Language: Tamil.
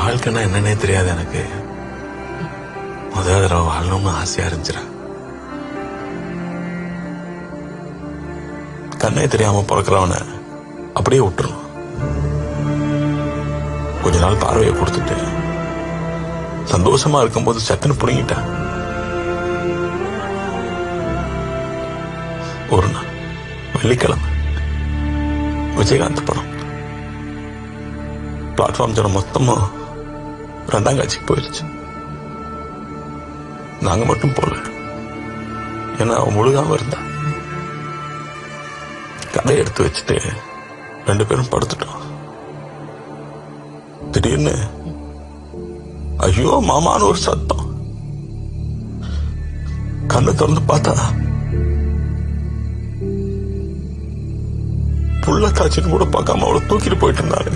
வாழ்க்கைன்னா என்னன்னே தெரியாது எனக்கு. முதல் தடவை வாழணும்னு ஆசையா இருந்துச்சுடா. கண்ணே தெரியாம பிறக்கிறவன அப்படியே விட்டுறணும். கொஞ்ச நாள் பார்வையை கொடுத்துட்டு சந்தோஷமா இருக்கும்போது சட்டுன்னு புடுங்கிட்டேன். ஒரு நாள் வெள்ளிக்கிழமை விஜயகாந்த் படம். பிளாட்ஃபார்ம் ஜனம் மொத்தமா 2ஆம் காட்சிக்கு போயிடுச்சு. நாங்க மட்டும் போல. ஏன்னா அவன் முழுகாம இருந்தா. கதை எடுத்து வச்சுட்டு 2 பேரும் படுத்துட்டோம். திடீர்னு ஐயோ மாமான்னு ஒரு சத்தம். கண்ணை திறந்து பார்த்தா புள்ள காய்ச்சின்னு கூட பார்க்காம அவளை தூக்கிட்டு போயிட்டு இருந்தாரு.